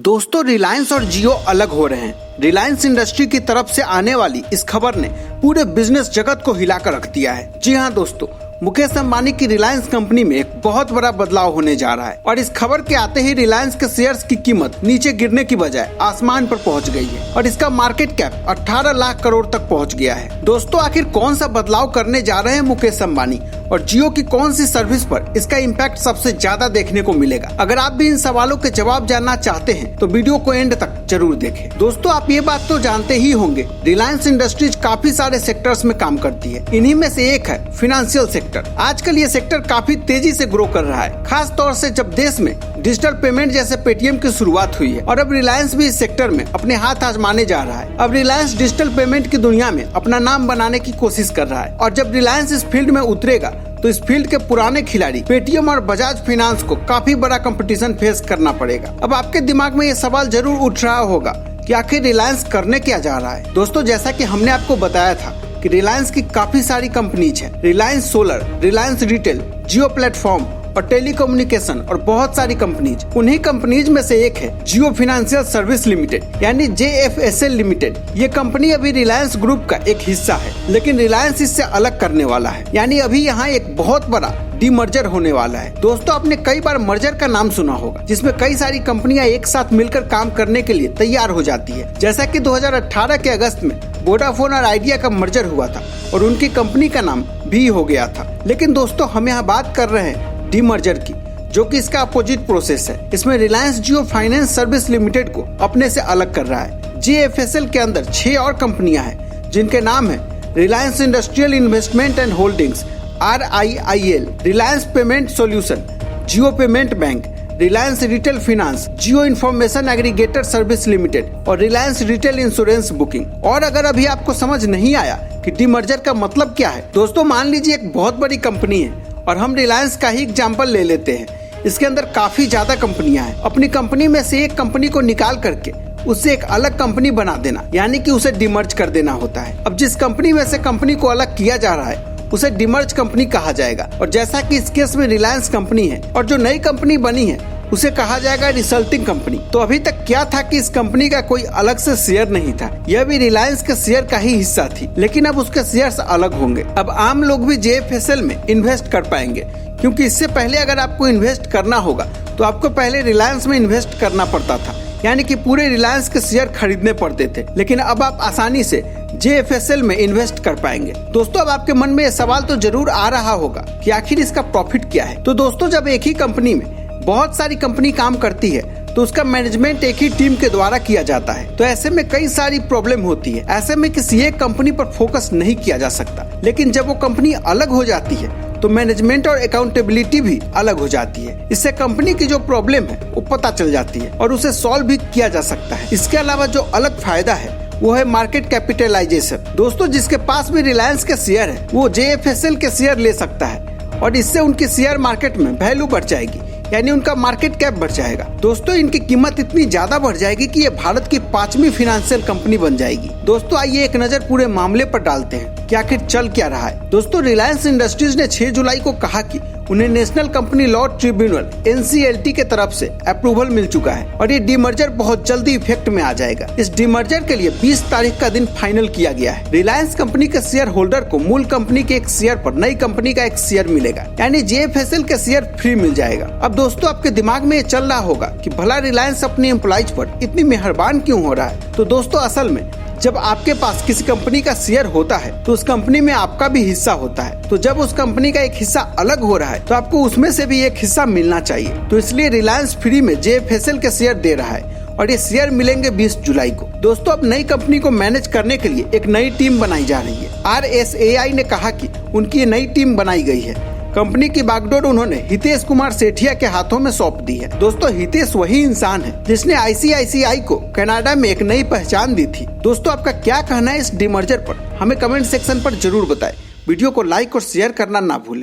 दोस्तों रिलायंस और जियो अलग हो रहे हैं। रिलायंस इंडस्ट्री की तरफ से आने वाली इस खबर ने पूरे बिजनेस जगत को हिलाकर रख दिया है। जी हाँ दोस्तों, मुकेश अंबानी की रिलायंस कंपनी में एक बहुत बड़ा बदलाव होने जा रहा है और इस खबर के आते ही रिलायंस के शेयर्स की कीमत नीचे गिरने की बजाय आसमान पर पहुंच गई है और इसका मार्केट कैप 18 लाख करोड़ तक पहुंच गया है। दोस्तों आखिर कौन सा बदलाव करने जा रहे हैं मुकेश अंबानी और जियो की कौन सी सर्विस पर इसका इम्पैक्ट सबसे ज्यादा देखने को मिलेगा? अगर आप भी इन सवालों के जवाब जानना चाहते हैं तो वीडियो को एंड तक जरूर देखें। दोस्तों आप ये बात तो जानते ही होंगे, रिलायंस इंडस्ट्रीज काफी सारे सेक्टर्स में काम करती है। इन्हीं में से एक है फाइनेंशियल सेक्टर। आजकल ये सेक्टर काफी तेजी से ग्रो कर रहा है, खास तौर से जब देश में डिजिटल पेमेंट जैसे पेटीएम की शुरुआत हुई है और अब रिलायंस भी इस सेक्टर में अपने हाथ आजमाने जा रहा है। अब रिलायंस डिजिटल पेमेंट की दुनिया में अपना नाम बनाने की कोशिश कर रहा है और जब रिलायंस इस फील्ड में उतरेगा तो इस फील्ड के पुराने खिलाड़ी पेटीएम और बजाज फाइनेंस को काफी बड़ा कंपटीशन फेस करना पड़ेगा। अब आपके दिमाग में ये सवाल जरूर उठ रहा होगा कि आखिर रिलायंस करने क्या जा रहा है। दोस्तों जैसा कि हमने आपको बताया था कि रिलायंस की काफी सारी कंपनीज हैं, रिलायंस सोलर, रिलायंस रिटेल, जियो प्लेटफॉर्म और टेलीकम्युनिकेशन और बहुत सारी कंपनीज। उन्हीं कंपनीज में से एक है जियो फाइनेंशियल सर्विस लिमिटेड यानी JFSL लिमिटेड। ये कंपनी अभी रिलायंस ग्रुप का एक हिस्सा है, लेकिन रिलायंस इससे अलग करने वाला है, यानी अभी यहाँ एक बहुत बड़ा डीमर्जर होने वाला है। दोस्तों आपने कई बार मर्जर का नाम सुना होगा, जिसमें कई सारी कंपनियां एक साथ मिलकर काम करने के लिए तैयार हो जाती है। जैसा कि 2018 के अगस्त में वोडाफोन और आइडिया का मर्जर हुआ था और उनकी कंपनी का नाम भी हो गया था। लेकिन दोस्तों हम यहाँ बात कर रहे हैं डीमर्जर की, जो कि इसका अपोजिट प्रोसेस है। इसमें रिलायंस जियो फाइनेंस सर्विस लिमिटेड को अपने से अलग कर रहा है। JFSL के अंदर 6 और कंपनियां हैं, जिनके नाम है Reliance industrial investment and holdings RIIL, Reliance payment solution, Jio payment bank, Reliance retail finance, Jio information aggregator service limited और रिलायंस रिटेल इंश्योरेंस बुकिंग। और अगर अभी आपको समझ नहीं आया कि डीमर्जर का मतलब क्या है, दोस्तों मान लीजिए एक बहुत बड़ी कंपनी है और हम रिलायंस का ही एग्जाम्पल ले लेते हैं। इसके अंदर काफी ज्यादा कंपनियां हैं। अपनी कंपनी में से एक कंपनी को निकाल करके उससे एक अलग कंपनी बना देना, यानी कि उसे डिमर्ज कर देना होता है। अब जिस कंपनी में से कंपनी को अलग किया जा रहा है उसे डिमर्ज कंपनी कहा जाएगा और जैसा कि इस केस में रिलायंस कंपनी है और जो नई कंपनी बनी है उसे कहा जाएगा रिजल्टिंग कंपनी। तो अभी तक क्या था कि इस कंपनी का कोई अलग से शेयर नहीं था, यह भी रिलायंस के शेयर का ही हिस्सा थी, लेकिन अब उसके शेयर्स अलग होंगे। अब आम लोग भी JFSL में इन्वेस्ट कर पाएंगे, क्योंकि इससे पहले अगर आपको इन्वेस्ट करना होगा तो आपको पहले रिलायंस में इन्वेस्ट करना पड़ता था, यानी कि पूरे रिलायंस के शेयर खरीदने पड़ते थे। लेकिन अब आप आसानी से JFSL में इन्वेस्ट कर पाएंगे। दोस्तों अब आपके मन में यह सवाल तो जरूर आ रहा होगा कि आखिर इसका प्रॉफिट क्या है। तो दोस्तों जब एक ही कंपनी में बहुत सारी कंपनी काम करती है तो उसका मैनेजमेंट एक ही टीम के द्वारा किया जाता है, तो ऐसे में कई सारी प्रॉब्लम होती है। ऐसे में किसी एक कंपनी पर फोकस नहीं किया जा सकता। लेकिन जब वो कंपनी अलग हो जाती है तो मैनेजमेंट और अकाउंटेबिलिटी भी अलग हो जाती है। इससे कंपनी की जो प्रॉब्लम है वो पता चल जाती है और उसे सॉल्व भी किया जा सकता है। इसके अलावा जो अलग फायदा है वो है मार्केट कैपिटलाइजेशन। दोस्तों जिसके पास भी रिलायंस के शेयर है वो JFSL के शेयर ले सकता है और इससे उनकी शेयर मार्केट में वैल्यू बढ़ जाएगी, यानी उनका मार्केट कैप बढ़ जाएगा। दोस्तों इनकी कीमत इतनी ज्यादा बढ़ जाएगी कि ये भारत की 5वीं फाइनेंशियल कंपनी बन जाएगी। दोस्तों आइए एक नजर पूरे मामले पर डालते हैं कि आखिर चल क्या रहा है। दोस्तों रिलायंस इंडस्ट्रीज ने 6 जुलाई को कहा कि उन्हें national company law tribunal NCLT के तरफ से अप्रूवल मिल चुका है और ये डीमर्जर बहुत जल्दी इफेक्ट में आ जाएगा। इस डीमर्जर के लिए 20 तारीख का दिन फाइनल किया गया है। रिलायंस कंपनी के शेयर होल्डर को मूल कंपनी के एक शेयर पर नई कंपनी का एक शेयर मिलेगा, यानी JFSL के शेयर फ्री मिल जाएगा। अब दोस्तों आपके दिमाग में ये चल रहा होगा कि भला रिलायंस अपने एम्प्लॉइज पर इतनी मेहरबान क्यों हो रहा है। तो दोस्तों असल में जब आपके पास किसी कंपनी का शेयर होता है तो उस कंपनी में आपका भी हिस्सा होता है। तो जब उस कंपनी का एक हिस्सा अलग हो रहा है तो आपको उसमें से भी एक हिस्सा मिलना चाहिए। तो इसलिए रिलायंस फ्री में JFSL के शेयर दे रहा है और ये शेयर मिलेंगे 20 जुलाई को। दोस्तों अब नई कंपनी को मैनेज करने के लिए एक नई टीम बनाई जा रही है। RSAI ने कहा कि उनकी ये नई टीम बनाई गई है। कंपनी की बागडोर उन्होंने हितेश कुमार सेठिया के हाथों में सौंप दी है। दोस्तों हितेश वही इंसान है जिसने ICICI को कनाडा में एक नई पहचान दी थी। दोस्तों आपका क्या कहना है इस डीमर्जर पर, हमें कमेंट सेक्शन पर जरूर बताएं। वीडियो को लाइक और शेयर करना ना भूलें।